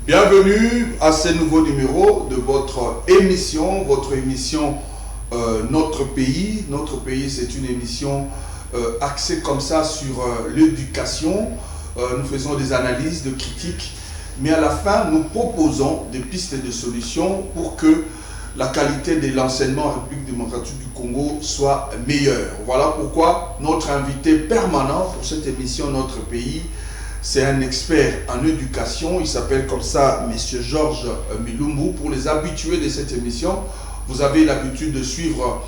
Bienvenue à ce nouveau numéro de votre émission, Notre Pays. Notre Pays, c'est une émission axée comme ça sur l'éducation. Nous faisons des analyses, de critiques, mais à la fin, nous proposons des pistes et des solutions pour que la qualité de l'enseignement en République démocratique du Congo soit meilleure. Voilà pourquoi notre invité permanent pour cette émission Notre Pays, c'est un expert en éducation. Il s'appelle comme ça M. Georges Milumbu. Pour les habitués de cette émission, vous avez l'habitude de suivre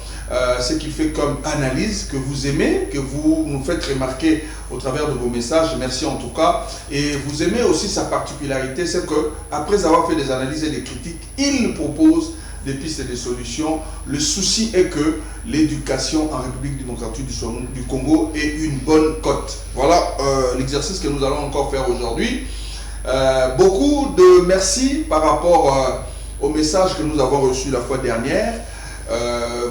ce qu'il fait comme analyse, que vous aimez, que vous nous faites remarquer au travers de vos messages. Merci en tout cas. Et vous aimez aussi sa particularité, c'est qu'après avoir fait des analyses et des critiques, il propose des pistes et des solutions. Le souci est que l'éducation en République démocratique du Congo ait une bonne cote. Voilà l'exercice que nous allons encore faire aujourd'hui. Beaucoup de merci par rapport au message que nous avons reçu la fois dernière.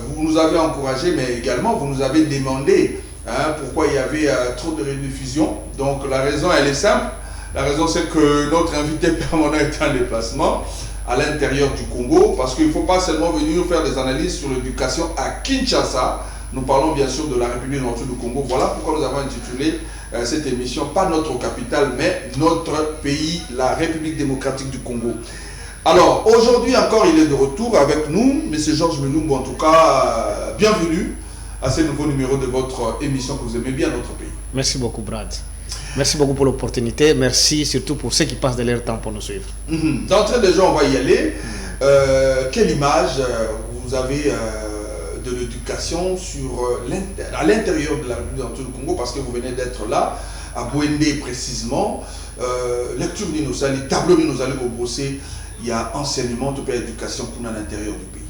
Vous nous avez encouragé, mais également vous nous avez demandé pourquoi il y avait trop de rediffusion. Donc la raison, elle est simple. La raison, c'est que notre invité permanent est en déplacement à l'intérieur du Congo, parce qu'il ne faut pas seulement venir faire des analyses sur l'éducation à Kinshasa. Nous parlons bien sûr de la République démocratique du Congo. Voilà pourquoi nous avons intitulé cette émission, pas notre capitale, mais notre pays, la République démocratique du Congo. Alors, aujourd'hui encore, il est de retour avec nous, M. Georges Milumbu. En tout cas, bienvenue à ce nouveau numéro de votre émission que vous aimez bien, Notre Pays. Merci beaucoup, Brad. Merci beaucoup pour l'opportunité. Merci surtout pour ceux qui passent de leur temps pour nous suivre. D'entrée de jeu, on va y aller. Quelle image vous avez de l'éducation à l'intérieur de la République du Congo, parce que vous venez d'être là, à Bouendé précisément. Lecture d'inosali, tableau d'inosali au Brossé, il y a enseignement, tout éducation à l'intérieur du pays.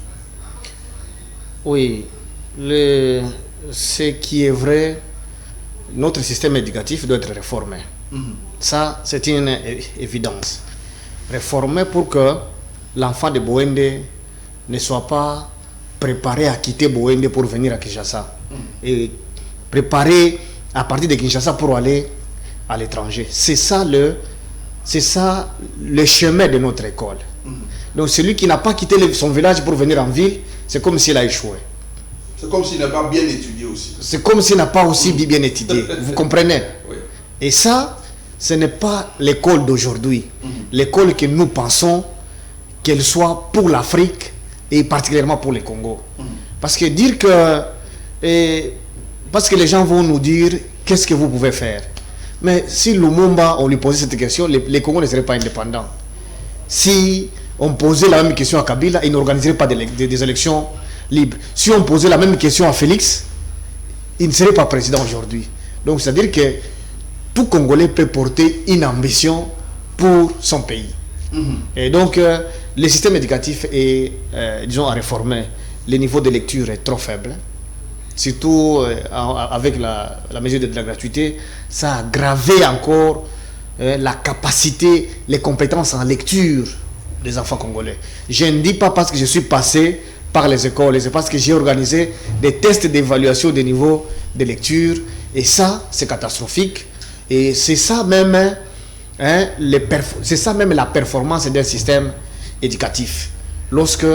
Oui, ce qui est vrai, notre système éducatif doit être réformé. Ça, c'est une évidence. Réformé pour que l'enfant de Bouendé ne soit pas préparé à quitter Bouendé pour venir à Kinshasa. Et préparé à partir de Kinshasa pour aller à l'étranger. C'est ça le chemin de notre école. Donc celui qui n'a pas quitté son village pour venir en ville, c'est comme s'il a échoué. C'est comme s'il n'a pas bien étudié aussi. C'est comme s'il n'a pas aussi bien étudié. Vous comprenez? Oui. Et ça, ce n'est pas l'école d'aujourd'hui. L'école que nous pensons qu'elle soit pour l'Afrique et particulièrement pour le Congo. Parce que dire que... parce que les gens vont nous dire qu'est-ce que vous pouvez faire. Mais si Lumumba, on lui posait cette question, les Congos ne seraient pas indépendants. Si on posait la même question à Kabila, il n'organiserait pas des élections libres. Si on posait la même question à Félix, il ne serait pas président aujourd'hui. Donc c'est-à-dire que tout Congolais peut porter une ambition pour son pays. Et donc le système éducatif est, disons, à réformer. Le niveau de lecture est trop faible. Surtout avec la mesure de la gratuité, ça a aggravé encore la capacité, les compétences en lecture des enfants congolais. Je ne dis pas parce que je suis passé par les écoles, c'est parce que j'ai organisé des tests d'évaluation des niveaux de lecture, et ça, c'est catastrophique. Et c'est ça même, c'est ça même la performance d'un système éducatif. Lorsque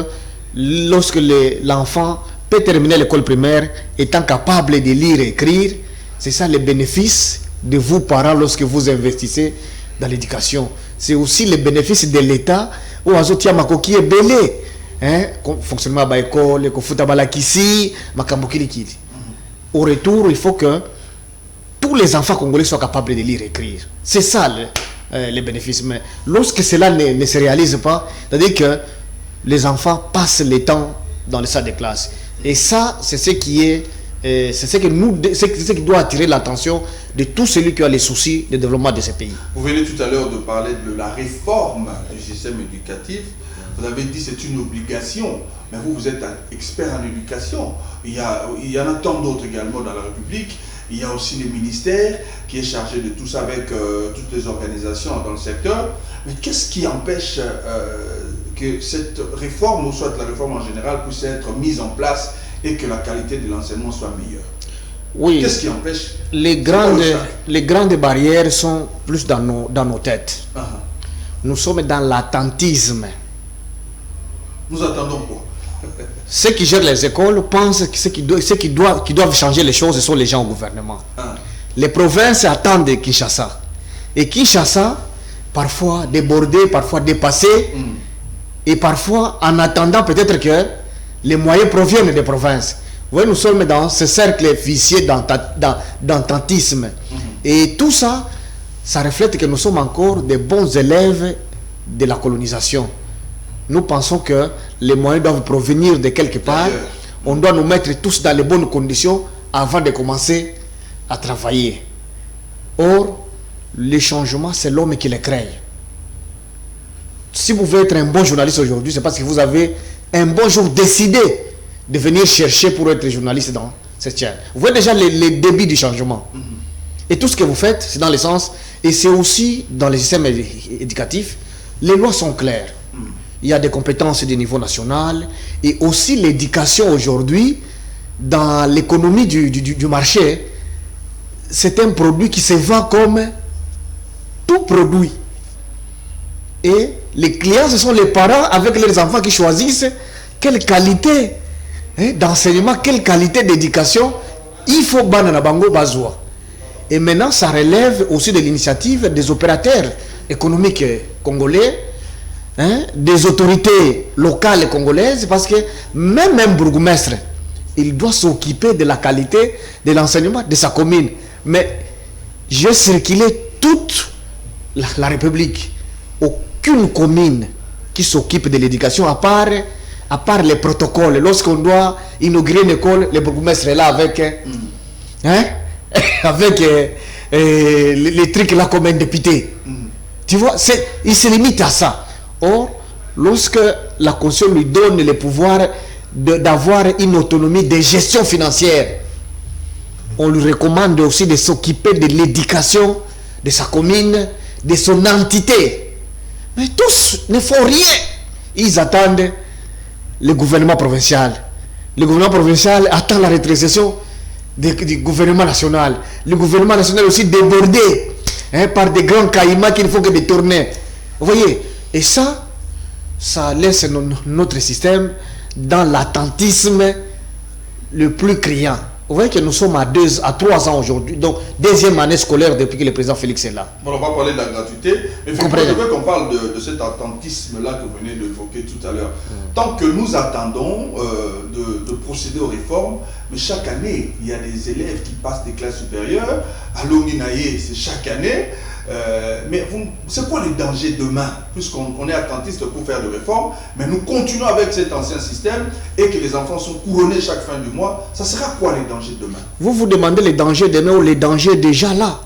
l'enfant peut terminer l'école primaire étant capable de lire et écrire, c'est ça le bénéfice de vous parents lorsque vous investissez dans l'éducation. C'est aussi le bénéfice de l'État où Azotia Makoki est belé. Fonctionnement de l'école, au retour, il faut que tous les enfants congolais soient capables de lire et écrire. C'est ça le bénéfice. Mais lorsque cela ne se réalise pas, c'est-à-dire que les enfants passent le temps dans les salles de classe. Et ça, c'est ce qui doit attirer l'attention de tout celui qui a les soucis de développement de ce pays. Vous venez tout à l'heure de parler de la réforme du système éducatif. Vous avez dit que c'est une obligation, mais vous êtes un expert en éducation. Il y en a tant d'autres également dans la République. Il y a aussi le ministère qui est chargé de tout ça avec toutes les organisations dans le secteur. Mais qu'est-ce qui empêche que cette réforme, ou soit la réforme en général, puisse être mise en place et que la qualité de l'enseignement soit meilleure? Oui. Qu'est-ce qui empêche? Les grandes barrières sont plus dans nos têtes. nous sommes dans l'attentisme. Nous attendons quoi? Ceux qui gèrent les écoles pensent que ceux qui doivent changer les choses, ce sont les gens au gouvernement. Les provinces attendent Kinshasa. Et Kinshasa, parfois débordé, parfois dépassé, et parfois en attendant peut-être que les moyens proviennent des provinces. Vous voyez, nous sommes dans ce cercle vicieux d'attentisme. Et tout ça, ça reflète que nous sommes encore des bons élèves de la colonisation. Nous pensons que les moyens doivent provenir de quelque part. On doit nous mettre tous dans les bonnes conditions avant de commencer à travailler. Or, les changements, c'est l'homme qui les crée. Si vous voulez être un bon journaliste aujourd'hui, c'est parce que vous avez un bon jour décidé de venir chercher pour être journaliste dans cette chaîne. Vous voyez déjà les débits du changement. Et tout ce que vous faites, c'est dans le sens, et c'est aussi dans les systèmes éducatifs, les lois sont claires. Il y a des compétences du niveau national et aussi l'éducation aujourd'hui dans l'économie du marché. C'est un produit qui se vend comme tout produit. Et les clients, ce sont les parents avec leurs enfants qui choisissent quelle qualité d'enseignement, quelle qualité d'éducation il faut banana bango bazwa. Et maintenant, ça relève aussi de l'initiative des opérateurs économiques congolais, des autorités locales congolaises, parce que même un bourgmestre, il doit s'occuper de la qualité de l'enseignement de sa commune. Mais j'ai circulé toute la République. Aucune commune qui s'occupe de l'éducation, à part les protocoles. Lorsqu'on doit inaugurer une école, le bourgmestre est là avec, avec les trucs là comme un député. Tu vois, il se limite à ça. Or, lorsque la Constitution lui donne le pouvoir d'avoir une autonomie de gestion financière, on lui recommande aussi de s'occuper de l'éducation de sa commune, de son entité. Mais tous ne font rien. Ils attendent le gouvernement provincial. Le gouvernement provincial attend la rétrocession du gouvernement national. Le gouvernement national aussi débordé par des grands caïmans qui ne font que détourner. Vous voyez? Et ça laisse notre système dans l'attentisme le plus criant. Vous voyez que nous sommes à 3 ans aujourd'hui, donc deuxième année scolaire depuis que le président Félix est là. Bon, on va parler de la gratuité. Effectivement, je veux qu'on parle de cet attentisme-là que vous venez d'évoquer tout à l'heure. Tant que nous attendons de procéder aux réformes, mais chaque année, il y a des élèves qui passent des classes supérieures. À l'Oninaye, c'est chaque année. Mais c'est quoi les dangers demain, puisqu'on est attentiste pour faire des réformes, mais nous continuons avec cet ancien système et que les enfants sont couronnés chaque fin du mois, ça sera quoi les dangers demain? Vous vous demandez les dangers demain ou les dangers déjà là?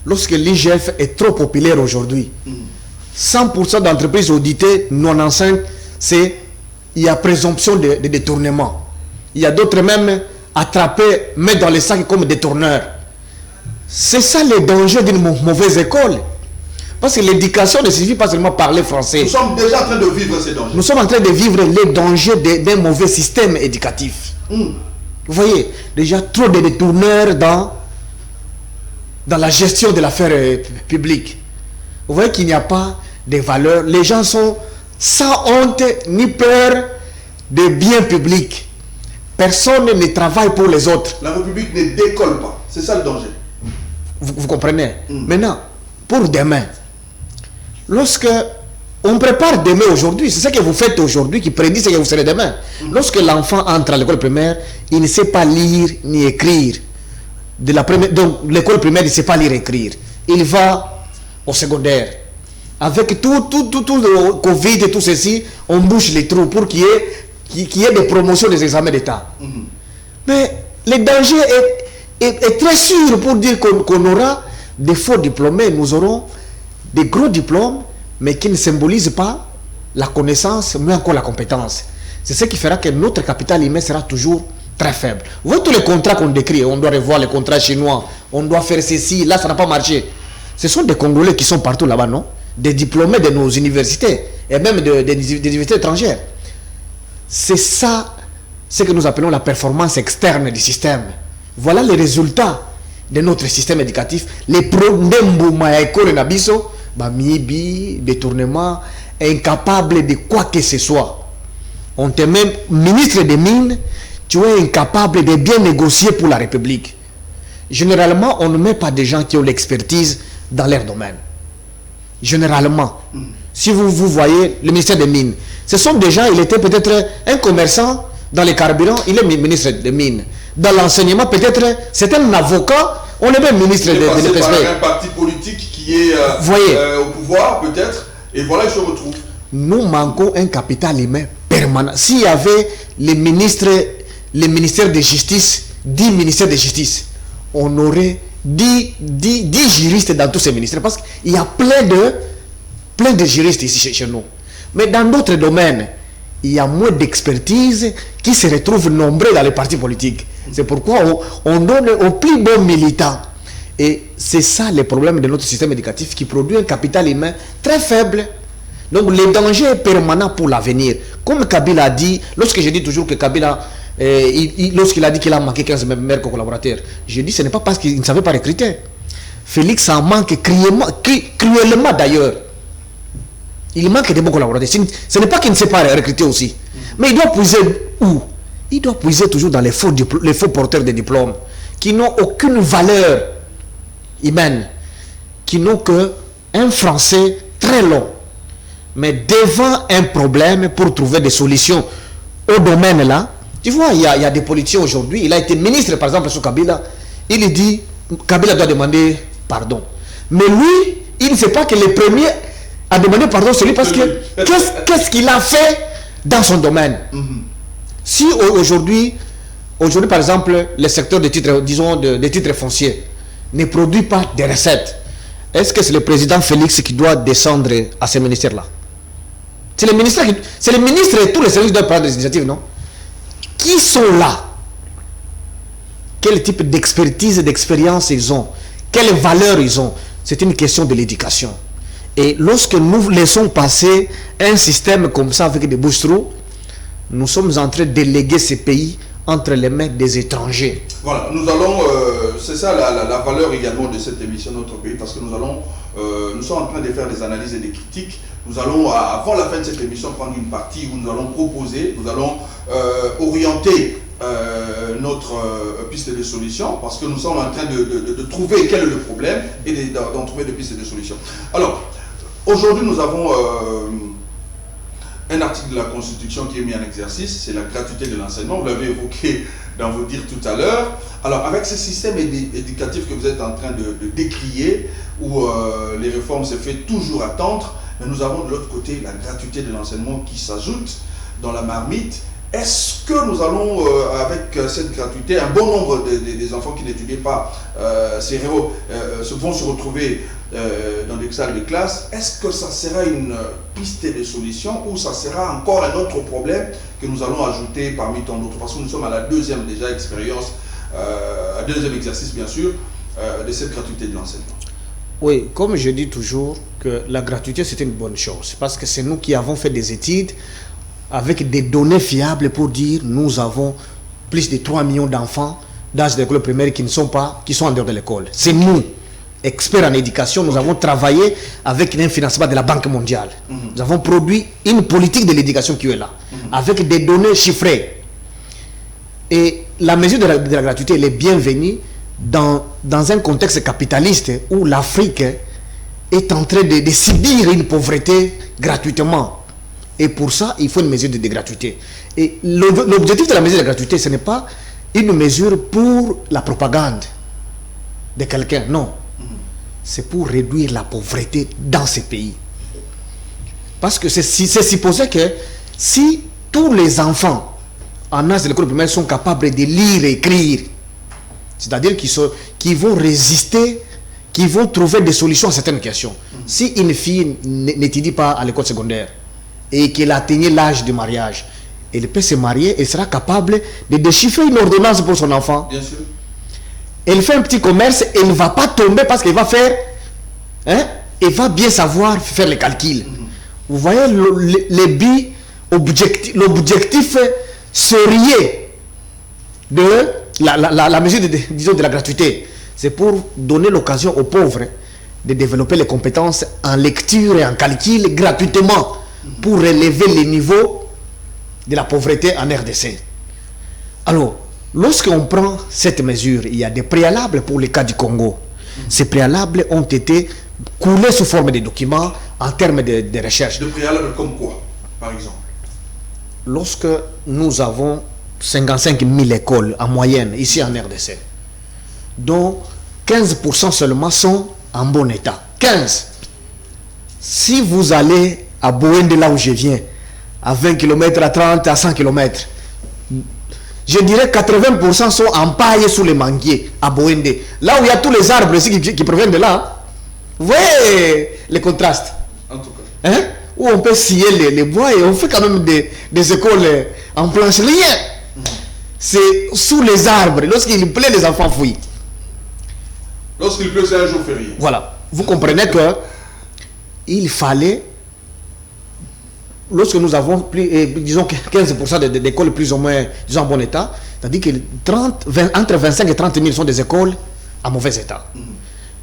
Lorsque l'IGF est trop populaire aujourd'hui, 100% d'entreprises auditées non enceintes, il y a présomption de détournement. Il y a d'autres même attrapés, mettre dans les sacs comme détourneurs. C'est ça le danger d'une mauvaise école. Parce que l'éducation ne suffit pas seulement parler français. Nous sommes déjà en train de vivre ces dangers. Nous sommes en train de vivre les dangers d'un mauvais système éducatif. Vous voyez, déjà trop de détourneurs dans la gestion de l'affaire publique. Vous voyez qu'il n'y a pas de valeurs. Les gens sont sans honte ni peur des biens publics. Personne ne travaille pour les autres. La République ne décolle pas. C'est ça le danger. Vous comprenez? Maintenant, pour demain, lorsque on prépare demain aujourd'hui, c'est ça que vous faites aujourd'hui qui prédit ce que vous serez demain. Lorsque l'enfant entre à l'école primaire, il ne sait pas lire ni écrire. Donc l'école primaire, il ne sait pas lire et écrire. Il va au secondaire. Avec tout le Covid et tout ceci, on bouche les trous pour qu'il y ait des promotions des examens d'État. Mais le danger est très sûr pour dire qu'on aura des faux diplômés. Nous aurons des gros diplômes, mais qui ne symbolisent pas la connaissance, mais encore la compétence. C'est ce qui fera que notre capital humain sera toujours très faible. Vous voyez tous les contrats qu'on décrit, on doit revoir les contrats chinois, on doit faire ceci, là ça n'a pas marché. Ce sont des Congolais qui sont partout là-bas, non? Des diplômés de nos universités, et même des universités étrangères. C'est ça, ce que nous appelons la performance externe du système. Voilà les résultats de notre système éducatif. Les problèmes Bamibi, détournement, incapable de quoi que ce soit. On te met ministre des Mines, tu es incapable de bien négocier pour la République. Généralement, on ne met pas des gens qui ont l'expertise dans leur domaine. Généralement, si vous voyez le ministère des Mines, ce sont des gens, il était peut-être un commerçant dans les carburants, il est ministre des Mines. Dans l'enseignement, peut-être c'est un avocat, on est même ministre de l'EPSP. Un parti politique qui est au pouvoir, peut-être, et voilà, il se retrouve. Nous manquons un capital humain permanent. S'il y avait les ministères de justice, 10 ministères de justice, on aurait 10 juristes dans tous ces ministères. Parce qu'il y a plein de juristes ici chez nous. Mais dans d'autres domaines, il y a moins d'expertise qui se retrouvent nombreux dans les partis politiques. C'est pourquoi on donne aux plus bons militants. Et c'est ça le problème de notre système éducatif qui produit un capital humain très faible. Donc le danger est permanent pour l'avenir. Comme Kabila a dit, lorsque je dis toujours que Kabila, lorsqu'il a dit qu'il a manqué 15 meilleurs collaborateurs, je dis ce n'est pas parce qu'il ne savait pas recruter. Félix en manque cruellement d'ailleurs. Il manque de bons collaborateurs. Ce n'est pas qu'il ne sait pas recruter aussi. Mais il doit puiser où? Il doit puiser toujours dans les faux porteurs de diplômes qui n'ont aucune valeur humaine, qui n'ont qu'un français très long. Mais devant un problème, pour trouver des solutions au domaine là, tu vois, il y a des politiciens aujourd'hui, il a été ministre par exemple sous Kabila, il dit, Kabila doit demander pardon. Mais lui, il ne sait pas que le premier a demandé pardon sur lui parce que qu'est-ce qu'il a fait dans son domaine? Si aujourd'hui par exemple, le secteur des titres, disons, des titres fonciers ne produit pas de recettes, est-ce que c'est le président Félix qui doit descendre à ce ministère-là? C'est le ministre et tous les services doivent prendre des initiatives, non? Qui sont là? Quel type d'expertise et d'expérience ils ont? Quelle valeur ils ont? C'est une question de l'éducation. Et lorsque nous laissons passer un système comme ça avec des bouches-trous, nous sommes en train de déléguer ces pays entre les mains des étrangers. Voilà, nous allons, c'est ça la valeur également de cette émission de notre pays, parce que nous sommes en train de faire des analyses et des critiques. Nous allons, avant la fin de cette émission, prendre une partie où nous allons proposer, nous allons orienter notre piste de solution, parce que nous sommes en train de trouver quel est le problème et d'en trouver des pistes de solution. Alors, aujourd'hui, nous avons un article de la Constitution qui est mis en exercice, c'est la gratuité de l'enseignement. Vous l'avez évoqué dans vos dires tout à l'heure. Alors, avec ce système éducatif que vous êtes en train de décrier, où les réformes se font toujours attendre, mais nous avons de l'autre côté la gratuité de l'enseignement qui s'ajoute dans la marmite. Est-ce que nous allons, avec cette gratuité, un bon nombre des enfants qui n'étudient pas vont se retrouver dans des salles de classe? Est-ce que ça sera une piste de solution ou ça sera encore un autre problème que nous allons ajouter parmi tant d'autres? Parce que nous sommes à la deuxième déjà expérience, deuxième exercice bien sûr, de cette gratuité de l'enseignement. Oui, comme je dis toujours que la gratuité c'est une bonne chose, parce que c'est nous qui avons fait des études avec des données fiables pour dire nous avons plus de 3 millions d'enfants d'âge de l'école primaire qui sont en dehors de l'école. C'est nous, experts en éducation, nous avons travaillé avec un financement de la Banque mondiale. Nous avons produit une politique de l'éducation qui est là, avec des données chiffrées. Et la mesure de la gratuité, elle est bienvenue dans un contexte capitaliste où l'Afrique est en train de subir une pauvreté gratuitement. Et pour ça, il faut une mesure de gratuité. Et l'objectif de la mesure de gratuité, ce n'est pas une mesure pour la propagande de quelqu'un, non. C'est pour réduire la pauvreté dans ces pays. Parce que c'est supposé que si tous les enfants en âge de l'école primaire sont capables de lire et écrire, c'est-à-dire qu'ils vont résister, qu'ils vont trouver des solutions à certaines questions. Si une fille n'étudie pas à l'école secondaire, et qu'elle atteigne l'âge de mariage, elle peut se marier, elle sera capable de déchiffrer une ordonnance pour son enfant. Bien sûr. Elle fait un petit commerce, elle ne va pas tomber parce qu'elle va faire, elle va bien savoir faire les calculs. Vous voyez l'objectif sérieux de la mesure de la gratuité. C'est pour donner l'occasion aux pauvres de développer les compétences en lecture et en calcul gratuitement pour relever les niveaux de la pauvreté en RDC. Alors, lorsqu'on prend cette mesure, il y a des préalables pour le cas du Congo. Ces préalables ont été coulés sous forme de documents en termes de recherche. De préalables comme quoi, par exemple? Lorsque nous avons 55 000 écoles en moyenne ici en RDC, dont 15% seulement sont en bon état. 15. Si vous allez à Bouende, là où je viens, à 20 km, à 30, à 100 km, je dirais 80% sont empaillés sous les manguiers à Bouende. Là où il y a tous les arbres ici qui proviennent de là. Vous voyez les contrastes? En tout cas. Hein? Où on peut scier les bois et on fait quand même des écoles en planche. Rien. C'est sous les arbres. Lorsqu'il plaît, les enfants fuient. Lorsqu'il pleut, c'est un jour férié. Voilà. Vous comprenez que il fallait, lorsque nous avons disons 15% d'écoles plus ou moins disons, en bon état, c'est-à-dire que entre 25 et 30 000 sont des écoles en mauvais état.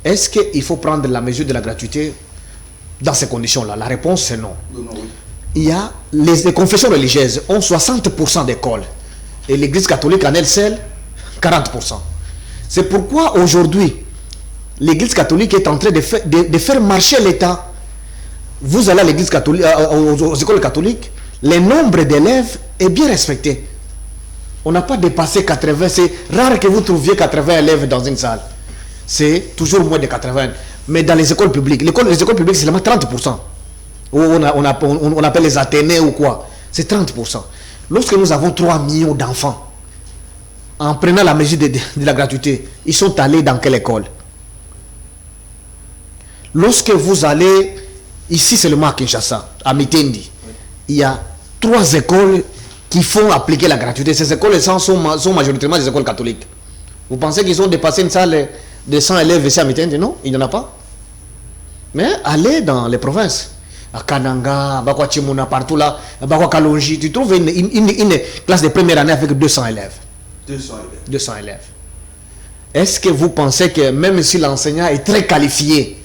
Est-ce qu'il faut prendre la mesure de la gratuité dans ces conditions-là? La réponse c'est non. Oui. Il y a les confessions religieuses ont 60% d'écoles et l'église catholique en elle seule 40%. C'est pourquoi aujourd'hui l'église catholique est en train de faire marcher l'État. Vous allez à l'église catholique, aux écoles catholiques, le nombre d'élèves est bien respecté. On n'a pas dépassé 80. C'est rare que vous trouviez 80 élèves dans une salle. C'est toujours moins de 80. Mais dans les écoles publiques, les écoles publiques, c'est seulement 30%. On appelle les Athénées ou quoi. C'est 30%. Lorsque nous avons 3 millions d'enfants, en prenant la mesure de la gratuité, ils sont allés dans quelle école? Lorsque vous allez, ici seulement à Kinshasa, à Mitendi, il y a 3 écoles qui font appliquer la gratuité. Ces écoles sont majoritairement des écoles catholiques. Vous pensez qu'ils ont dépassé une salle de 100 élèves ici à Mitendi? Non, il n'y en a pas. Mais allez dans les provinces, à Kananga, à Bakwa Chimuna, partout là, à Bakwa Kalonji, tu trouves une classe de première année avec 200 élèves. 200 élèves. Est-ce que vous pensez que même si l'enseignant est très qualifié,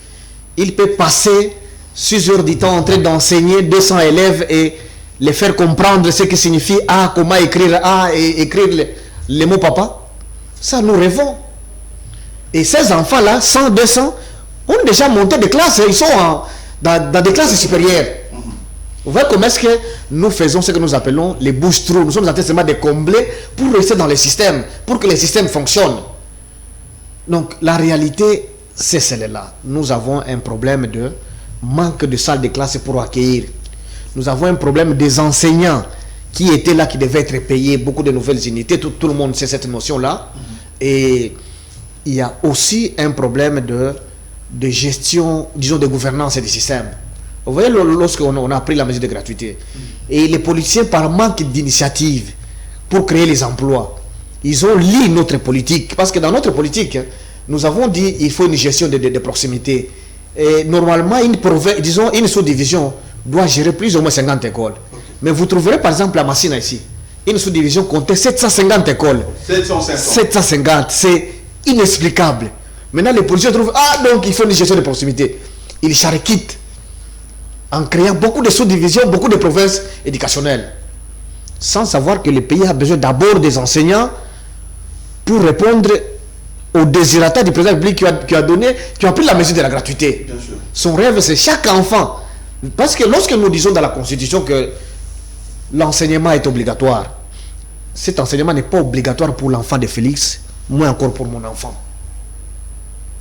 il peut passer 6 heures du temps en train d'enseigner 200 élèves et les faire comprendre ce que signifie A, comment écrire A et écrire les mots papa? Ça, nous rêvons. Et ces enfants-là, 100, 200, ont déjà monté des classes. Ils sont dans des classes supérieures. Vous voyez comment est-ce que nous faisons ce que nous appelons les bouches-trous. Nous sommes en train seulement de combler pour rester dans le système, pour que le système fonctionne. Donc, la réalité, c'est celle-là. Nous avons un problème de manque de salles de classe pour accueillir. Nous avons un problème des enseignants qui étaient là, qui devaient être payés, beaucoup de nouvelles unités. Tout le monde sait cette notion-là. Et il y a aussi un problème de gestion, disons, de gouvernance et du système. Vous voyez, lorsqu'on a pris la mesure de gratuité, et les politiciens, par manque d'initiative pour créer les emplois, ils ont lié notre politique. Parce que dans notre politique, nous avons dit qu'il faut une gestion de proximité. Et normalement, une sous-division doit gérer plus ou moins 50 écoles. Mais vous trouverez par exemple la Massina ici. Une sous-division comptait 750 écoles. 750. C'est inexplicable. Maintenant, les policiers trouvent, donc il faut une gestion de proximité. Ils charquittent en créant beaucoup de sous-divisions, beaucoup de provinces éducationnelles. Sans savoir que le pays a besoin d'abord des enseignants pour répondre au désirata du président public qui a pris la mesure de la gratuité. Bien sûr. Son rêve, c'est chaque enfant. Parce que lorsque nous disons dans la Constitution que l'enseignement est obligatoire, cet enseignement n'est pas obligatoire pour l'enfant de Félix, moins encore pour mon enfant.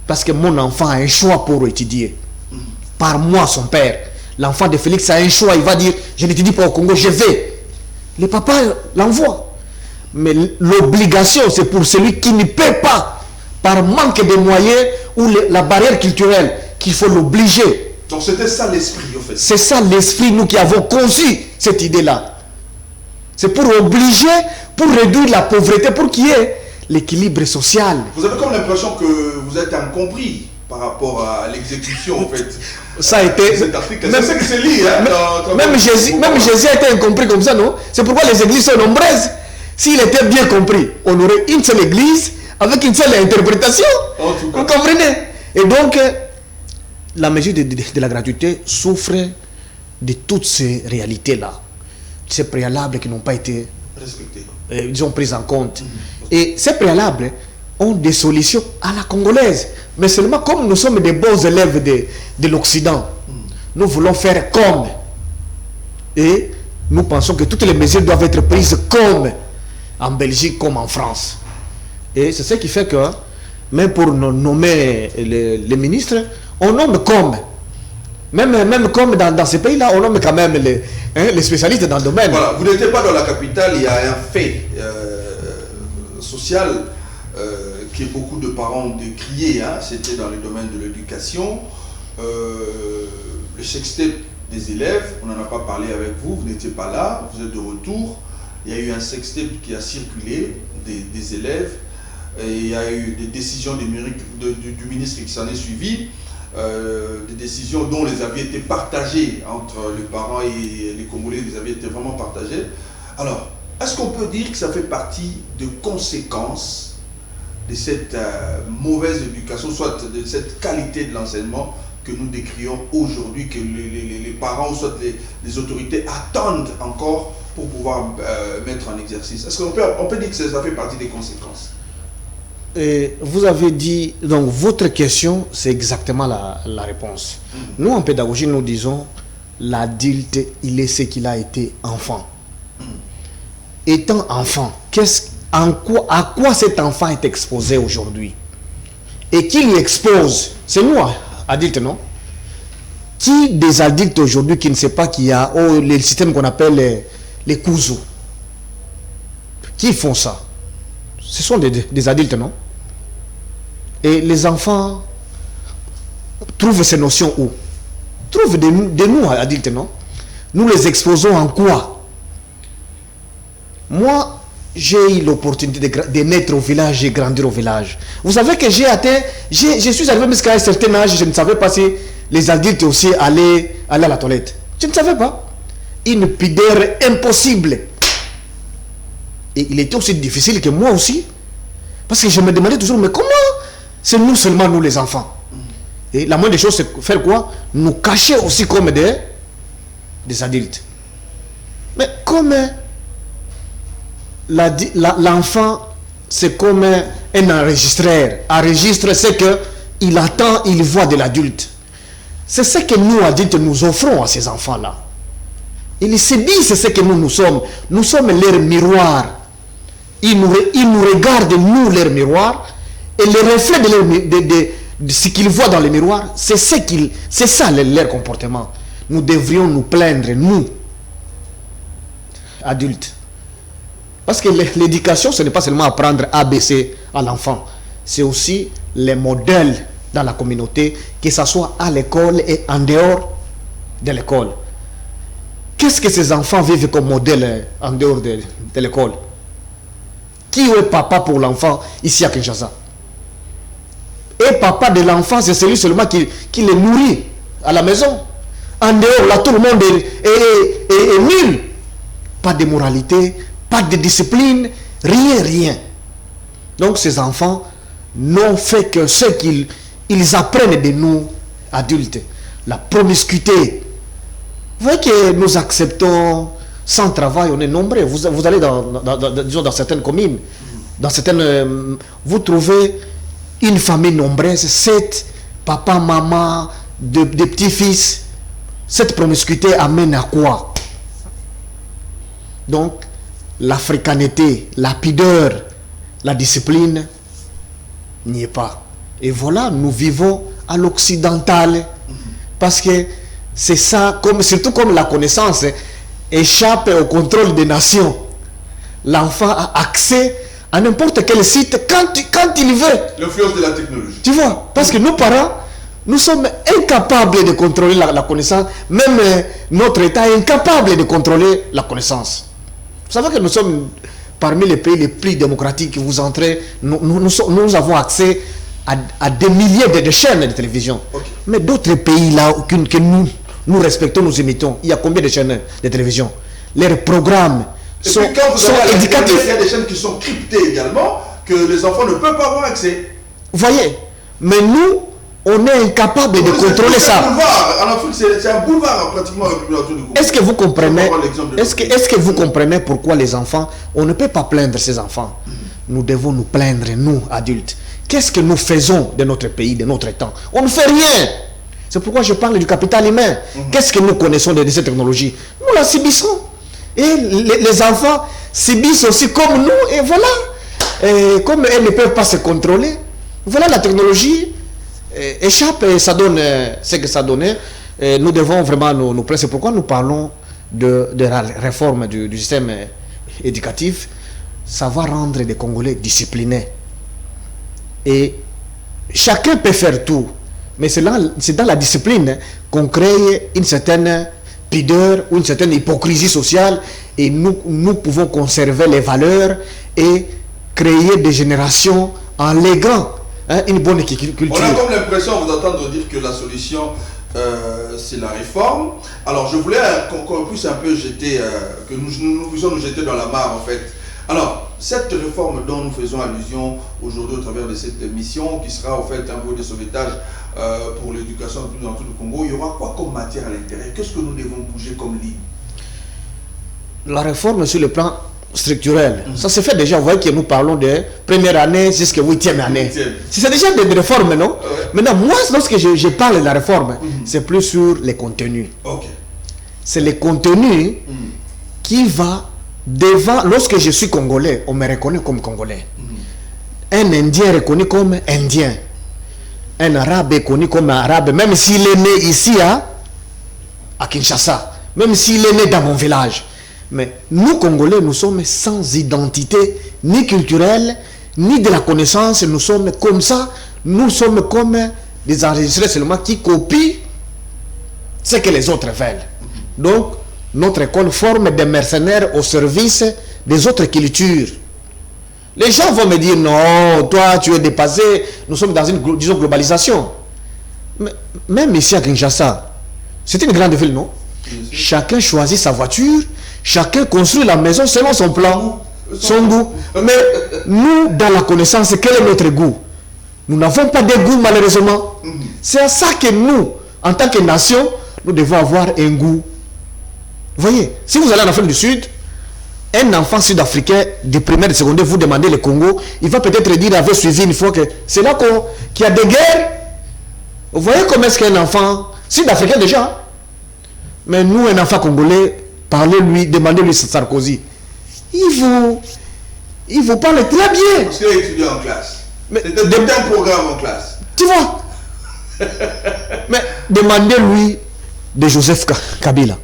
Parce que mon enfant a un choix pour étudier. Par moi, son père. L'enfant de Félix a un choix, il va dire, je n'étudie pas au Congo, je vais. Le papa l'envoie. Mais l'obligation, c'est pour celui qui ne peut pas, par manque de moyens ou la barrière culturelle, qu'il faut l'obliger. Donc c'était ça l'esprit, en fait. C'est ça l'esprit, nous qui avons conçu cette idée-là. C'est pour obliger, pour réduire la pauvreté, pour qu'il y ait l'équilibre social. Vous avez comme l'impression que vous êtes incompris par rapport à l'exécution, en fait. Ça a été... Cet article, c'est ce que c'est lié. Même Jésus a été incompris comme ça, non? C'est pourquoi les églises sont nombreuses. S'il était bien compris, on aurait une seule église avec une seule interprétation. Vous comprenez? Et donc, la mesure de la gratuité souffre de toutes ces réalités-là, ces préalables qui n'ont pas été respectés, disons, pris en compte. Et ces préalables ont des solutions à la congolaise. Mais seulement comme nous sommes des bons élèves de l'Occident, nous voulons faire comme. Et nous pensons que toutes les mesures doivent être prises comme en Belgique, comme en France. Et c'est ce qui fait que, même pour nommer les ministres, on nomme comme. Même comme dans ces pays-là, on nomme quand même les spécialistes dans le domaine. Voilà, vous n'étiez pas dans la capitale, il y a un fait social que beaucoup de parents ont décrié, hein, c'était dans le domaine de l'éducation. Le sextape des élèves, on n'en a pas parlé avec vous, vous n'étiez pas là, vous êtes de retour. Il y a eu un sextape qui a circulé des élèves, et il y a eu des décisions du ministre qui s'en est suivi, des décisions dont les avis étaient partagés entre les parents et les Congolais, les avis étaient vraiment partagés. Alors, est-ce qu'on peut dire que ça fait partie de conséquences de cette mauvaise éducation, soit de cette qualité de l'enseignement que nous décrions aujourd'hui, que les parents ou soit les autorités attendent encore pour pouvoir mettre en exercice? Est-ce qu'on peut dire que ça fait partie des conséquences? Et vous avez dit, donc votre question, c'est exactement la réponse. Nous, en pédagogie, nous disons, l'adulte, il est ce qu'il a été enfant. Étant enfant, à quoi cet enfant est exposé aujourd'hui? Et qui lui expose? C'est nous, adultes, non? Qui des adultes aujourd'hui qui ne sait pas qu'il y a le système qu'on appelle les cousous? Qui font ça? Ce sont des adultes, non? Et les enfants trouvent ces notions où? Trouvent de nous, adultes, non? Nous les exposons en quoi? Moi, j'ai eu l'opportunité de naître au village et grandir au village. Vous savez que je suis arrivé jusqu'à un certain âge, je ne savais pas si les adultes aussi allaient à la toilette. Je ne savais pas. Une pudeur impossible. Et il était aussi difficile que moi aussi. Parce que je me demandais toujours, mais comment c'est nous seulement, nous les enfants? Et la moindre des choses, c'est faire quoi? Nous cacher aussi comme des adultes. Mais comme l'enfant, c'est comme un enregistreur. Enregistre ce qu'il attend, il voit de l'adulte. C'est ce que nous, adultes, nous offrons à ces enfants-là. Ils se disent, c'est ce que nous sommes. Nous sommes leur miroir. Ils nous regardent, nous, leur miroir, et le reflet de ce qu'ils voient dans le miroir, c'est ça leur comportement. Nous devrions nous plaindre, nous, adultes. Parce que l'éducation, ce n'est pas seulement apprendre ABC à l'enfant, c'est aussi les modèles dans la communauté, que ce soit à l'école et en dehors de l'école. Qu'est-ce que ces enfants vivent comme modèle en dehors de l'école? Qui est papa pour l'enfant ici à Kinshasa? Et papa de l'enfant, c'est celui seulement qui le nourrit à la maison. En dehors, là, tout le monde est nul. Pas de moralité, pas de discipline, rien. Donc ces enfants n'ont fait que ce qu'ils apprennent de nous, adultes. La promiscuité. Vous voyez que nous acceptons sans travail, on est nombreux. Vous allez disons dans certaines communes, vous trouvez une famille nombreuse, 7 papa, maman, de petits-fils. Cette promiscuité amène à quoi? Donc, l'africanité, la pudeur, la discipline n'y est pas. Et voilà, nous vivons à l'occidental. Parce que c'est ça, surtout comme la connaissance échappe au contrôle des nations. L'enfant a accès à n'importe quel site quand il veut. L'influence de la technologie. Tu vois, parce que nos parents, nous sommes incapables de contrôler la connaissance. Même notre État est incapable de contrôler la connaissance. Vous savez que nous sommes parmi les pays les plus démocratiques. Vous entrez, nous avons accès à des milliers de chaînes de télévision. Okay. Mais d'autres pays là que nous respectons, nous imitons, il y a combien de chaînes de télévision? Leurs programmes sont éducatifs. Il y a des chaînes qui sont cryptées également, que les enfants ne peuvent pas avoir accès. Vous voyez, mais nous, on est incapable de contrôler ça. En Afrique, c'est un boulevard pratiquement autour du Congo. Est-ce que vous comprenez, est-ce que vous comprenez pourquoi les enfants, on ne peut pas plaindre ces enfants. Nous devons nous plaindre, nous, adultes. Qu'est-ce que nous faisons de notre pays, de notre temps? On ne fait rien. C'est pourquoi je parle du capital humain. Qu'est-ce que nous connaissons de cette technologie? Nous la subissons. Et les enfants subissent aussi comme nous. Et voilà. Et comme elles ne peuvent pas se contrôler, voilà, la technologie échappe et ça donne ce que ça donne. Nous devons vraiment nous plaindre. C'est pourquoi nous parlons de la réforme du système éducatif. Ça va rendre les Congolais disciplinés. Et chacun peut faire tout. Mais c'est dans la discipline qu'on crée une certaine pudeur ou une certaine hypocrisie sociale. Et nous pouvons conserver les valeurs et créer des générations en léguant une bonne culture. On a comme l'impression, vous entendre dire que la solution, c'est la réforme. Alors je voulais qu'on puisse un peu jeter, que nous puissions nous jeter dans la mare en fait. Alors, cette réforme dont nous faisons allusion aujourd'hui au travers de cette mission, qui sera en fait un voie de sauvetage pour l'éducation dans tout le Congo, il y aura quoi comme matière à l'intérieur? Qu'est-ce que nous devons bouger comme ligne? La réforme sur le plan structurel, ça se fait déjà. Vous voyez que nous parlons de première année jusqu'à 8e année. C'est déjà des réformes, non? Maintenant, moi, lorsque je parle de la réforme, c'est plus sur les contenus. C'est les contenus qui va devant. Lorsque je suis congolais, on me reconnaît comme congolais. Un Indien reconnu comme Indien. Un Arabe est connu comme Arabe, même s'il est né ici à Kinshasa, même s'il est né dans mon village. Mais nous, Congolais, nous sommes sans identité, ni culturelle, ni de la connaissance. Nous sommes comme ça. Nous sommes comme des enregistrés seulement qui copient ce que les autres veulent. Donc, notre école forme des mercenaires au service des autres cultures. Les gens vont me dire, non, toi, tu es dépassé. Nous sommes dans une, disons, globalisation. Mais, même ici à Kinshasa, c'est une grande ville, non? Chacun choisit sa voiture. Chacun construit la maison selon son plan, son goût. Mais nous, dans la connaissance, quel est notre goût? Nous n'avons pas de goût, malheureusement. C'est à ça que nous, en tant que nation, nous devons avoir un goût. Vous voyez, si vous allez en Afrique du Sud, un enfant sud-africain de primaire et de secondaire, vous demandez le Congo, il va peut-être dire, il avait suivi une fois que c'est là qu'il y a des guerres. Vous voyez comment est-ce qu'un enfant sud-africain déjà, mais nous, un enfant congolais, parlez-lui, demandez-lui Sarkozy. Il vous parle très bien. Parce qu'il a étudié en classe. C'était un programme en classe. Tu vois. Mais demandez-lui de Joseph Kabila.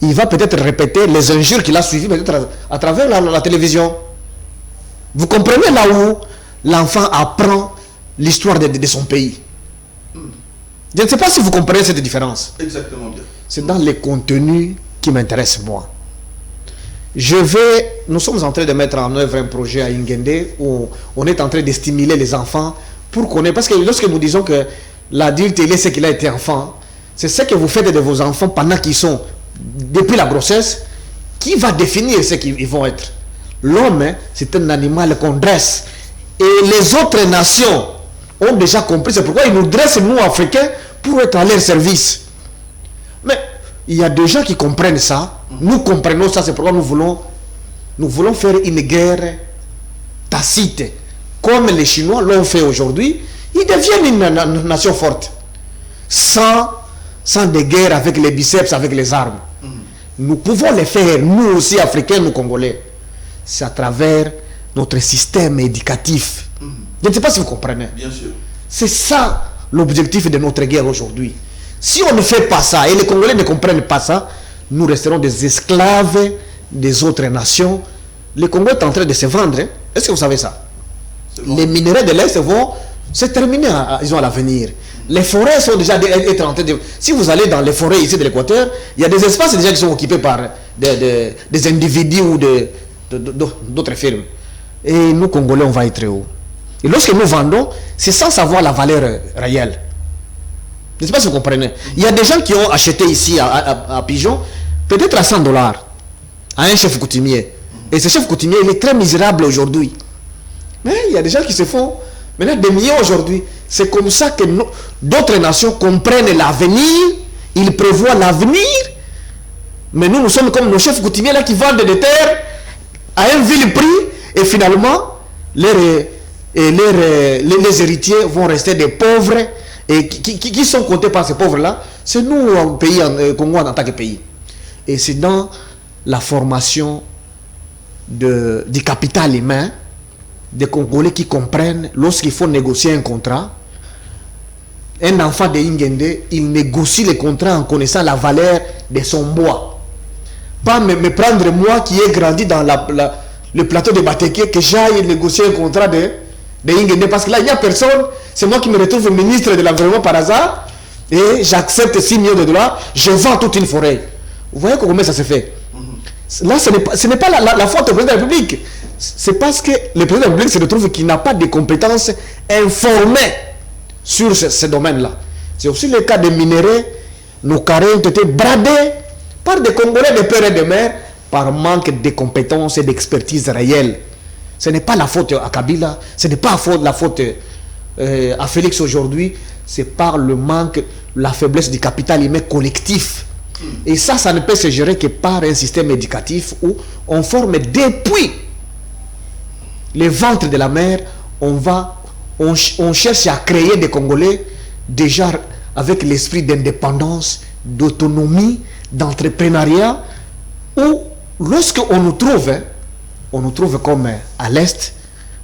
Il va peut-être répéter les injures qu'il a suivies peut-être à travers la télévision. Vous comprenez là où l'enfant apprend l'histoire de son pays. Je ne sais pas si vous comprenez cette différence. Exactement bien. C'est dans les contenus qui m'intéressent moi. Nous sommes en train de mettre en œuvre un projet à Ingende où on est en train de stimuler les enfants pour connaître. Parce que lorsque nous disons que l'adulte, il est ce qu'il a été enfant, c'est ce que vous faites de vos enfants pendant qu'ils sont depuis la grossesse qui va définir ce qu'ils vont être. L'homme, c'est un animal qu'on dresse. Et les autres nations ont déjà compris. C'est pourquoi ils nous dressent, nous, Africains, pour être à leur service. Mais il y a des gens qui comprennent ça. Nous comprenons ça. C'est pourquoi nous voulons faire une guerre tacite. Comme les Chinois l'ont fait aujourd'hui. Ils deviennent une nation forte. Sans des guerres avec les biceps, avec les armes. Nous pouvons les faire, nous aussi, Africains, nous, Congolais. C'est à travers notre système éducatif. Je ne sais pas si vous comprenez. Bien sûr. C'est ça l'objectif de notre guerre aujourd'hui. Si on ne fait pas ça, et les Congolais ne comprennent pas ça, nous resterons des esclaves des autres nations. Le Congo est en train de se vendre. Hein? Est-ce que vous savez ça? Bon. Les minerais de l'Est vont se terminer à l'avenir. Les forêts sont déjà être en train de... Si vous allez dans les forêts ici de l'Équateur, il y a des espaces déjà qui sont occupés par des individus ou d'autres firmes. Et nous, Congolais, on va être très haut. Et lorsque nous vendons, c'est sans savoir la valeur réelle. Je ne sais pas si vous comprenez. Il y a des gens qui ont acheté ici à Pigeon, peut-être à $100, à un chef coutumier. Et ce chef coutumier, il est très misérable aujourd'hui. Mais il y a des gens qui se font maintenant des millions aujourd'hui. c'est comme ça que d'autres nations comprennent l'avenir, ils prévoient l'avenir. Mais nous sommes comme nos chefs coutumiers là qui vendent des terres à un vil prix et finalement les héritiers vont rester des pauvres. Et qui sont comptés par ces pauvres-là? C'est nous, Congo, en tant que pays. Et c'est dans la formation du capital humain des Congolais qui comprennent lorsqu'il faut négocier un contrat. Un enfant de Ingende, il négocie le contrat en connaissant la valeur de son bois. Pas me prendre moi qui ai grandi dans le plateau de Bateke, que j'aille négocier un contrat de Ingende, parce que là il n'y a personne. C'est moi qui me retrouve ministre de l'environnement par hasard et j'accepte 6 millions de dollars, je vends toute une forêt. Vous voyez comment ça se fait? Là, ce n'est pas la faute du président de la République. C'est parce que le président de la République se retrouve qu'il n'a pas de compétences informées sur ce domaine-là. C'est aussi le cas des minéraux. Nos carrés ont été bradés par des Congolais de père et de mère par manque de compétences et d'expertise réelle. Ce n'est pas la faute à Kabila, ce n'est pas la faute à Félix aujourd'hui, c'est par le manque, la faiblesse du capital humain collectif. Et ça ne peut se gérer que par un système éducatif où on forme depuis les ventres de la mer, on cherche à créer des Congolais déjà avec l'esprit d'indépendance, d'autonomie, d'entrepreneuriat, où lorsqu'on nous trouve comme à l'Est.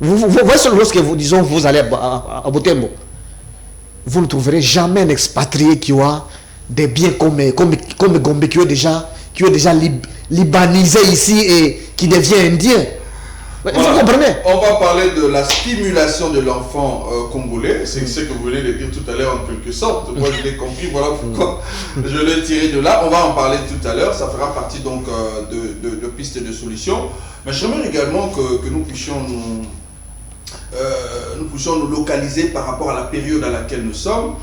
Vous voyez, lorsque vous allez à Butembo, vous ne trouverez jamais un expatrié qui a des biens comme Gombe, qui est déjà libanisé ici et qui devient indien. Voilà. Vous comprenez? On va parler de la stimulation de l'enfant congolais. C'est ce que vous venez de dire tout à l'heure en quelque sorte. Moi je l'ai compris, voilà pourquoi je l'ai tiré de là. On va en parler tout à l'heure. Ça fera partie donc de pistes de solutions. Mais j'aimerais également que nous puissions nous localiser par rapport à la période à laquelle nous sommes.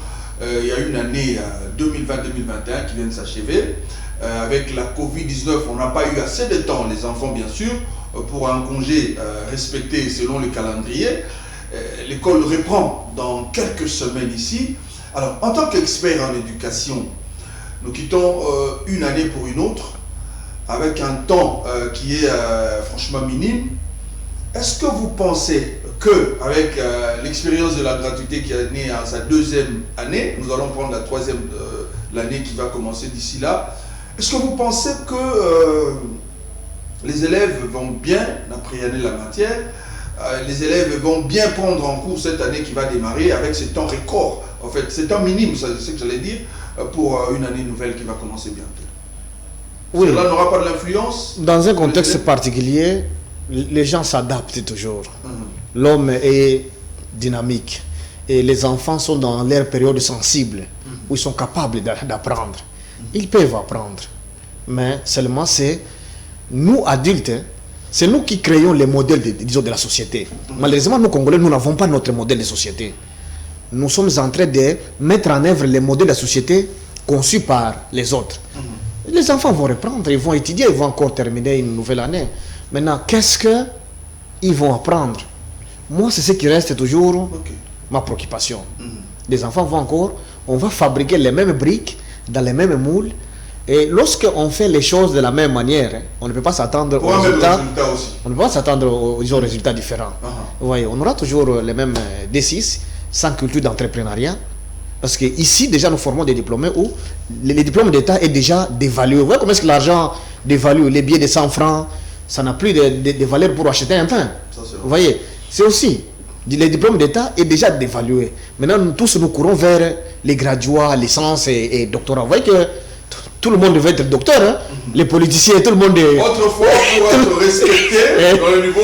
Il y a une année 2020-2021 qui vient de s'achever. Avec la Covid-19, on n'a pas eu assez de temps, les enfants bien sûr, pour un congé respecté selon le calendrier. L'école reprend dans quelques semaines ici. Alors, en tant qu'expert en éducation, nous quittons une année pour une autre, avec un temps qui est franchement minime. Est-ce que vous pensez qu'avec l'expérience de la gratuité qui est née à sa 2e année, nous allons prendre la 3e, l'année qui va commencer d'ici là, est-ce que vous pensez que les élèves vont bien appréhender la matière, les élèves vont bien prendre en cours cette année qui va démarrer avec ce temps record, en fait, c'est un minime, c'est ce que j'allais dire, pour une année nouvelle qui va commencer bientôt? Oui. Cela n'aura pas de l'influence? Dans un contexte particulier, les gens s'adaptent toujours. L'homme est dynamique et les enfants sont dans leur période sensible où ils sont capables d'apprendre. Ils peuvent apprendre, mais seulement c'est nous adultes, c'est nous qui créons les modèles de la société. Malheureusement, nous Congolais, nous n'avons pas notre modèle de société. Nous sommes en train de mettre en œuvre les modèles de la société conçus par les autres. Les enfants vont reprendre, ils vont étudier, ils vont encore terminer une nouvelle année. Maintenant, qu'est-ce qu'ils vont apprendre? Moi, c'est ce qui reste toujours ma préoccupation. Les enfants vont encore, on va fabriquer les mêmes briques, dans les mêmes moules. Et lorsqu'on fait les choses de la même manière, on ne peut pas s'attendre aux résultats. On ne peut pas s'attendre aux résultats différents. Vous voyez, on aura toujours les mêmes D6, sans culture d'entrepreneuriat. Parce qu'ici, déjà, nous formons des diplômés où les diplômes d'État est déjà dévalué. Vous voyez comment est-ce que l'argent dévalue? Les billets de 100 francs, ça n'a plus de valeur pour acheter un pain. Vous voyez, c'est aussi, les diplômes d'État est déjà dévalué. Maintenant, nous tous nous courons vers les graduats, licence et doctorat. Vous voyez que tout le monde devait être docteur, hein? Les politiciens, tout le monde est... Autrefois, pour être respecté dans le niveau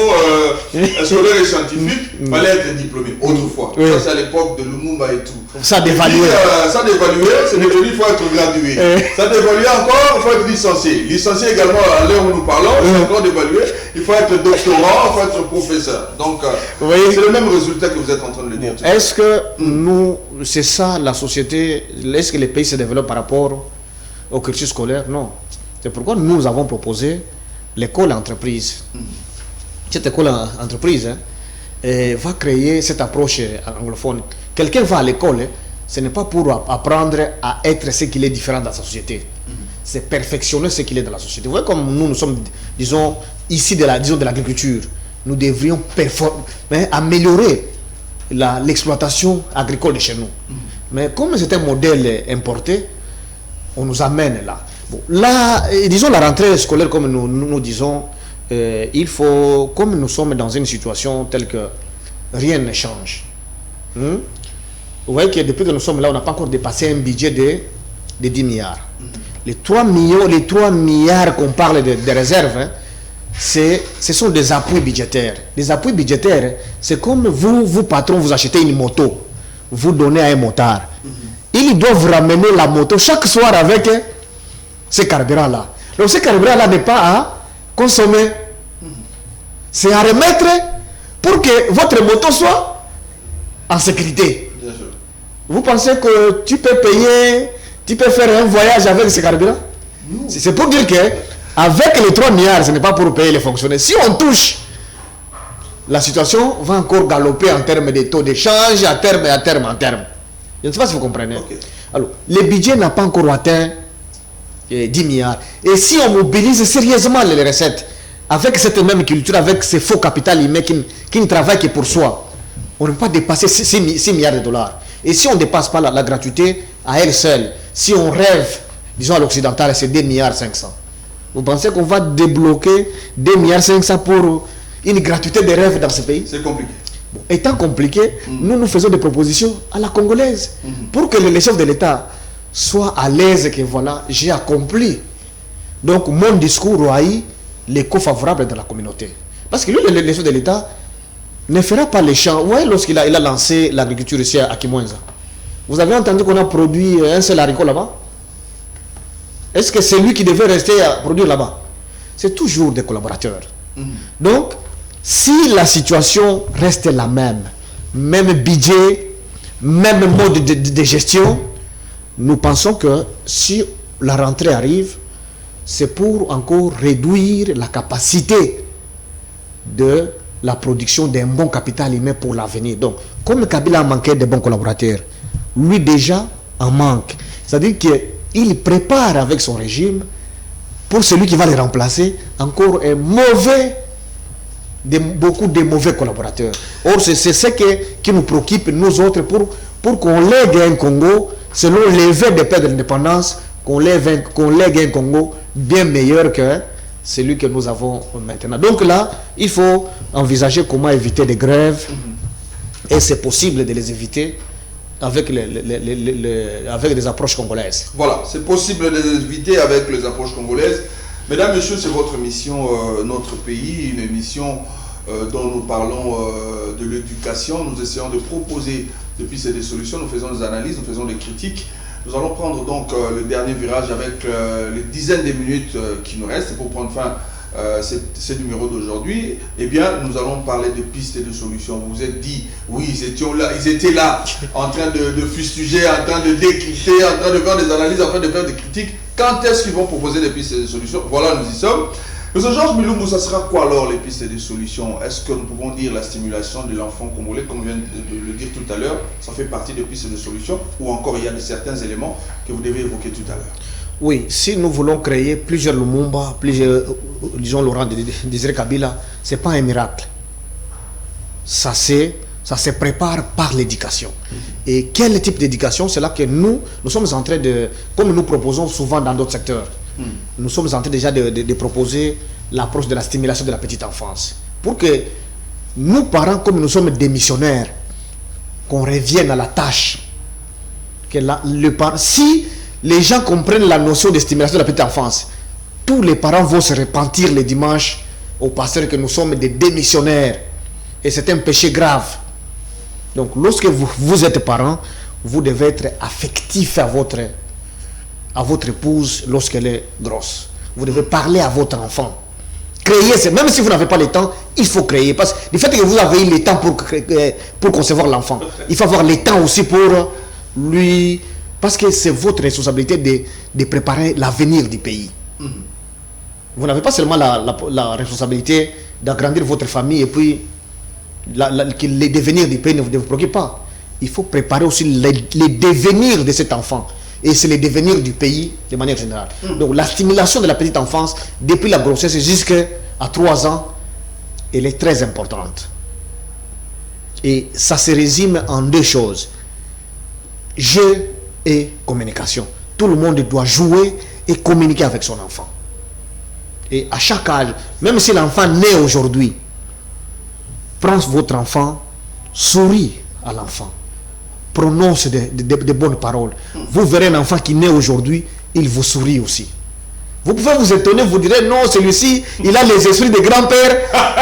scolaire et scientifique, il fallait être diplômé. Autrefois. Ça, c'est à l'époque de Lumumba et tout. Ça dévaluait. Ça dévaluait, c'est devenu, il faut être gradué. Ça dévaluait encore, il faut être licencié. Licencié également, à l'heure où nous parlons, c'est encore dévalué. Il faut être doctorant, il faut être professeur. Donc, c'est le même résultat que vous êtes en train de le dire. Est-ce que nous, c'est ça la société, est-ce que les pays se développent par rapport au cursus scolaire? Non. C'est pourquoi nous avons proposé l'école entreprise. Cette école entreprise va créer cette approche anglophone quelqu'un va à l'école, hein, ce n'est pas pour apprendre à être ce qu'il est différent dans sa société. C'est perfectionner ce qu'il est dans la société. Vous voyez comme nous sommes, disons, ici de l'agriculture. Nous devrions améliorer l'exploitation agricole de chez nous. Mais comme c'est un modèle importé, on nous amène là. Bon, là, disons la rentrée scolaire, comme nous disons, il faut, comme nous sommes dans une situation telle que rien ne change. Vous voyez que depuis que nous sommes là, on n'a pas encore dépassé un budget de 10 milliards. Les 3 milliards qu'on parle de réserves, hein, ce sont des appuis budgétaires. Les appuis budgétaires, c'est comme vous, patron, vous achetez une moto, vous donnez à un motard. Ils doivent ramener la moto chaque soir avec ce carburant-là. Donc ce carburant-là n'est pas à consommer. C'est à remettre pour que votre moto soit en sécurité. Vous pensez que tu peux payer, tu peux faire un voyage avec ce carburant? C'est pour dire que avec les 3 milliards, ce n'est pas pour payer les fonctionnaires. Si on touche, la situation va encore galoper en termes de taux d'échange, à terme. Je ne sais pas si vous comprenez. Okay. Alors, le budget n'a pas encore atteint 10 milliards. Et si on mobilise sérieusement les recettes, avec cette même culture, avec ces faux capital humain qui ne travaillent que pour soi, on ne peut pas dépasser 6 milliards de dollars. Et si on ne dépasse pas la gratuité à elle seule, si on rêve, disons à l'occidental, c'est 2 milliards 500. Vous pensez qu'on va débloquer 2 milliards 500 pour une gratuité de rêve dans ce pays? C'est compliqué. Bon, étant compliqué, nous faisons des propositions à la congolaise pour que les chefs de l'État soient à l'aise que voilà, j'ai accompli. Donc mon discours a eu l'écho favorable dans la communauté. Parce que lui, le chef de l'État ne fera pas les champs. Ouais, lorsqu'il a lancé l'agriculture ici à Kimwenza, vous avez entendu qu'on a produit un seul haricot là-bas? Est-ce que c'est lui qui devait rester à produire là-bas? C'est toujours des collaborateurs. Donc, si la situation reste la même budget, même mode de gestion, nous pensons que si la rentrée arrive, c'est pour encore réduire la capacité de la production d'un bon capital humain pour l'avenir. Donc, comme Kabila a manqué de bons collaborateurs, lui déjà en manque. C'est-à-dire qu'il prépare avec son régime, pour celui qui va le remplacer, encore un beaucoup de mauvais collaborateurs. Or, c'est ce qui nous préoccupe, nous autres, pour qu'on lègue un Congo, selon les vœux de paix de l'indépendance, qu'on lègue un Congo bien meilleur que celui que nous avons maintenant. Donc là, il faut envisager comment éviter des grèves, et c'est possible de les éviter avec les approches congolaises. Voilà, c'est possible de les éviter avec les approches congolaises. Mesdames, Messieurs, c'est votre émission Notre Pays, une émission dont nous parlons de l'éducation. Nous essayons de proposer des pistes et des solutions, nous faisons des analyses, nous faisons des critiques. Nous allons prendre donc le dernier virage avec les dizaines de minutes qui nous restent pour prendre fin à ce numéro d'aujourd'hui. Eh bien, nous allons parler de pistes et de solutions. Vous vous êtes dit, oui, ils étaient là en train de fustiger, en train de décrypter, en train de faire des analyses, en train de faire des critiques. Quand est-ce qu'ils vont proposer des pistes et des solutions? Voilà, nous y sommes. Monsieur Georges Milumbu, ça sera quoi alors les pistes et des solutions? Est-ce que nous pouvons dire la stimulation de l'enfant congolais, comme je viens de le dire tout à l'heure, ça fait partie des pistes et des solutions, ou encore il y a certains éléments que vous devez évoquer tout à l'heure? Oui, si nous voulons créer plusieurs Lumumba, disons Laurent Désiré Kabila, ce n'est pas un miracle. Ça se prépare par l'éducation. Et quel type d'éducation? C'est là que nous sommes en train de, comme nous proposons souvent dans d'autres secteurs, nous sommes en train déjà de proposer l'approche de la stimulation de la petite enfance. Pour que nous, parents, comme nous sommes des missionnaires, qu'on revienne à la tâche. Que si les gens comprennent la notion de stimulation de la petite enfance, tous les parents vont se repentir les dimanches au pasteur que nous sommes des démissionnaires. Et c'est un péché grave. Donc, lorsque vous êtes parent, vous devez être affectif à votre épouse lorsqu'elle est grosse. Vous devez parler à votre enfant. Créer, même si vous n'avez pas le temps, il faut créer. Parce que du fait que vous avez eu le temps pour concevoir l'enfant, il faut avoir le temps aussi pour lui... Parce que c'est votre responsabilité de préparer l'avenir du pays. Vous n'avez pas seulement la responsabilité d'agrandir votre famille et puis le devenir du pays ne vous préoccupe pas. il faut préparer aussi les devenirs de cet enfant. Et c'est le devenir du pays de manière générale. Donc la stimulation de la petite enfance, depuis la grossesse jusqu'à 3 ans, elle est très importante. Et ça se résume en 2 choses. Jeu et communication. Tout le monde doit jouer et communiquer avec son enfant. Et à chaque âge, même si l'enfant naît aujourd'hui, prenez votre enfant, souris à l'enfant, prononce de bonnes paroles. Vous verrez un enfant qui naît aujourd'hui, il vous sourit aussi. Vous pouvez vous étonner, vous direz non, celui-ci, il a les esprits de grand-père.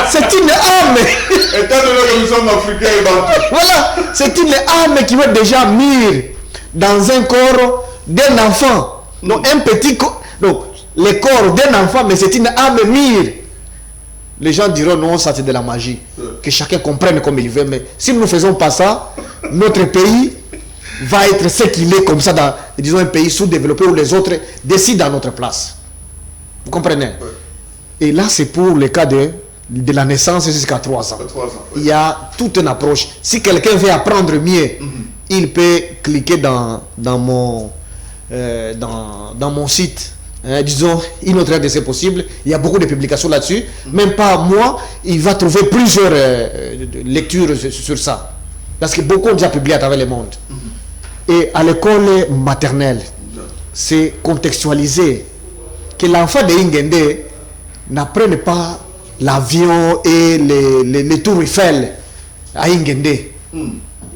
C'est une âme. Étant donné que nous sommes africains et bantous. Voilà, c'est une âme qui va déjà mûre dans un corps d'un enfant. Donc un petit corps, donc le corps d'un enfant, mais c'est une âme mûre. Les gens diront non, ça c'est de la magie. Que chacun comprenne comme il veut. Mais si nous ne faisons pas ça, notre pays va être ce qu'il est comme ça dans, disons, un pays sous-développé où les autres décident à notre place. Vous comprenez? Et là, c'est pour le cas de la naissance jusqu'à 3 ans. Il y a toute une approche. Si quelqu'un veut apprendre mieux, il peut cliquer dans mon site. Disons, une autre aide, c'est possible. Il y a beaucoup de publications là-dessus. Même pas moi, il va trouver plusieurs lectures sur ça. Parce que beaucoup ont déjà publié à travers le monde. Et à l'école maternelle, c'est contextualisé que l'enfant de Ingende n'apprenne pas l'avion et les tours Eiffel à Ingende.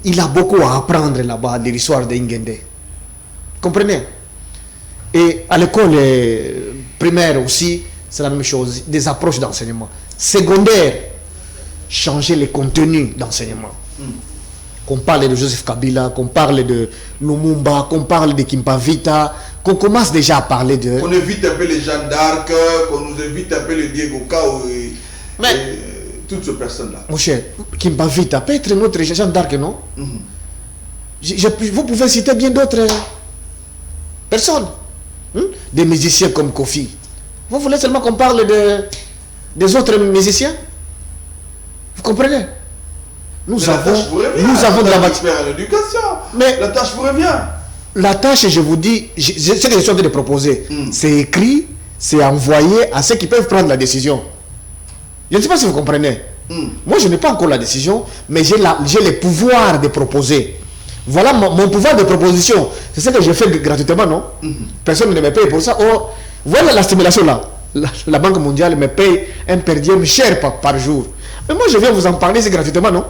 Il a beaucoup à apprendre là-bas de l'histoire de Ingende. Comprenez? Et à l'école primaire aussi, c'est la même chose, des approches d'enseignement. Secondaire, changer les contenus d'enseignement. Qu'on parle de Joseph Kabila, qu'on parle de Lumumba, qu'on parle de Kimpavita, qu'on commence déjà à parler de... Qu'on évite un peu les Jeanne d'Arc, qu'on nous évite un peu les Diego Cao et toutes ces personnes-là. Mon cher, Kimpavita peut être notre Jeanne d'Arc, non? Vous pouvez citer bien d'autres personnes. Des musiciens comme Kofi. Vous voulez seulement qu'on parle des autres musiciens? Vous comprenez? Nous avons de la matière à l'éducation. Mais la tâche vous revient. La tâche, je vous dis, ce que je suis en train de proposer, c'est écrit, c'est envoyé à ceux qui peuvent prendre la décision. Je ne sais pas si vous comprenez. Moi, je n'ai pas encore la décision, mais j'ai le pouvoir de proposer. Voilà mon pouvoir de proposition. C'est ce que je fais gratuitement, non? Personne ne me paye pour ça. Oh, voilà la stimulation là. La Banque mondiale me paye un per diem cher par jour. Mais moi, je viens vous en parler, c'est gratuitement, non?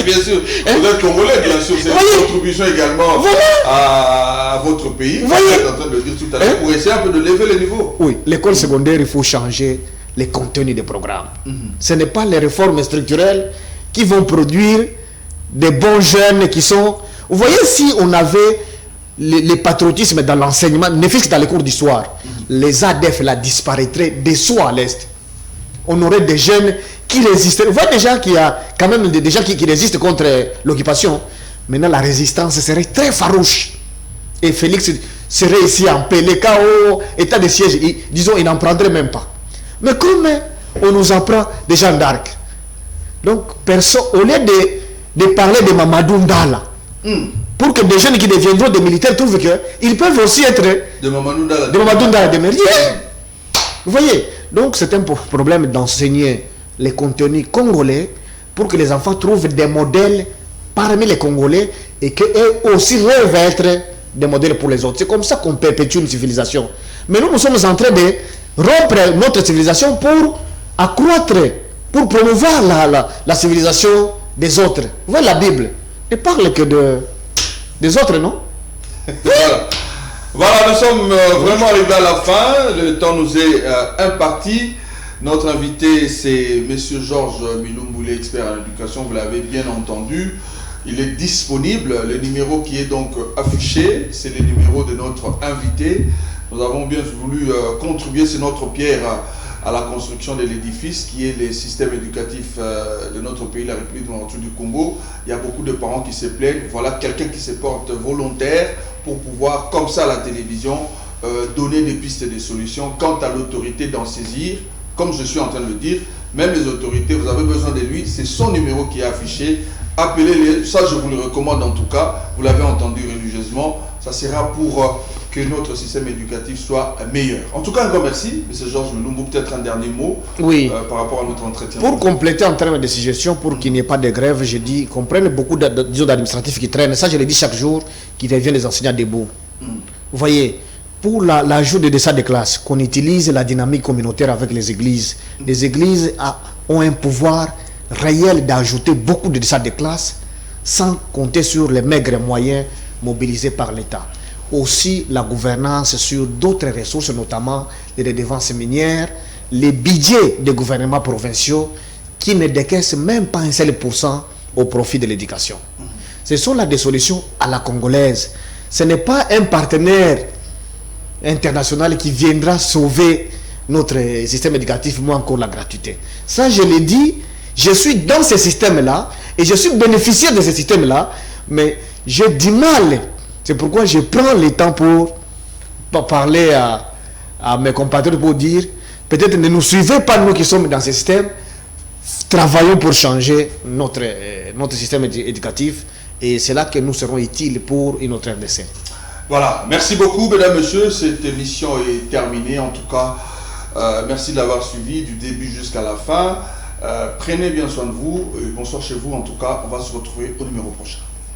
Bien sûr. Vous êtes congolais, bien sûr. C'est une contribution également à votre pays. Vous êtes en train de le dire tout à l'heure pour essayer un peu de lever le niveau. Oui, l'école secondaire, il faut changer les contenus des programmes. Ce n'est pas les réformes structurelles qui vont produire des bons jeunes qui sont... Vous voyez, si on avait le patriotisme dans l'enseignement, ne fût-ce que dans les cours d'histoire, les ADF là disparaîtraient des soi à l'Est. On aurait des jeunes qui résistaient. Vous voyez déjà qu'il y a quand même des gens qui résistent contre l'occupation. Maintenant, la résistance serait très farouche. Et Félix serait ici en paix. Les KO, état de siège, disons, il n'en prendrait même pas. Mais comme on nous apprend des Jeanne d'Arc, donc, au lieu de parler de Mamadou Ndala, pour que des jeunes qui deviendront des militaires trouvent qu'ils peuvent aussi être de Mamadou Ndala, des méridiens. Vous voyez, donc c'est un problème d'enseigner les contenus congolais pour que les enfants trouvent des modèles parmi les Congolais et qu'eux aussi rêvent être des modèles pour les autres. C'est comme ça qu'on perpétue une civilisation. Mais nous sommes en train de rompre notre civilisation pour accroître, pour promouvoir la civilisation des autres. Vous voyez, la Bible ne parle que des autres, non? Voilà, nous sommes vraiment arrivés à la fin. Le temps nous est imparti. Notre invité, c'est M. Georges Milumboulé, expert en éducation. Vous l'avez bien entendu. Il est disponible. Le numéro qui est donc affiché, c'est le numéro de notre invité. Nous avons bien voulu contribuer, c'est notre pierre à la construction de l'édifice qui est le système éducatif de notre pays, la République démocratique du Congo. Il y a beaucoup de parents qui se plaignent. Voilà quelqu'un qui se porte volontaire pour pouvoir, comme ça à la télévision, donner des pistes et des solutions. Quant à l'autorité d'en saisir, comme je suis en train de le dire, même les autorités, vous avez besoin de lui, c'est son numéro qui est affiché. appelez-les, ça je vous le recommande en tout cas, vous l'avez entendu religieusement, ça sera pour que notre système éducatif soit meilleur. En tout cas, un grand merci, M. Georges Mulumbu. Peut-être un dernier mot par rapport à notre entretien. Pour compléter en termes de suggestions, pour qu'il n'y ait pas de grève, je dis qu'on prenne beaucoup d'administratifs qui traînent. Ça, je le dis chaque jour, qui deviennent les enseignants debout. Vous voyez, pour l'ajout de salles de classe, qu'on utilise la dynamique communautaire avec les églises. Les églises ont un pouvoir réel d'ajouter beaucoup de salles de classe sans compter sur les maigres moyens mobilisés par l'État. Aussi la gouvernance sur d'autres ressources, notamment les redevances minières, les budgets des gouvernements provinciaux qui ne décaissent même pas un seul pourcent au profit de l'éducation. Ce sont là des solutions à la congolaise. Ce n'est pas un partenaire international qui viendra sauver notre système éducatif, moins encore la gratuité. Ça, je l'ai dit, je suis dans ce système-là et je suis bénéficiaire de ce système-là, mais j'ai du mal. C'est pourquoi je prends le temps pour parler à mes compatriotes pour dire, peut-être ne nous suivez pas nous qui sommes dans ce système, travaillons pour changer notre système éducatif et c'est là que nous serons utiles pour une autre RDC. Voilà, merci beaucoup mesdames, messieurs, cette émission est terminée en tout cas. Merci de l'avoir suivi du début jusqu'à la fin. Prenez bien soin de vous et bonsoir chez vous en tout cas. On va se retrouver au numéro prochain.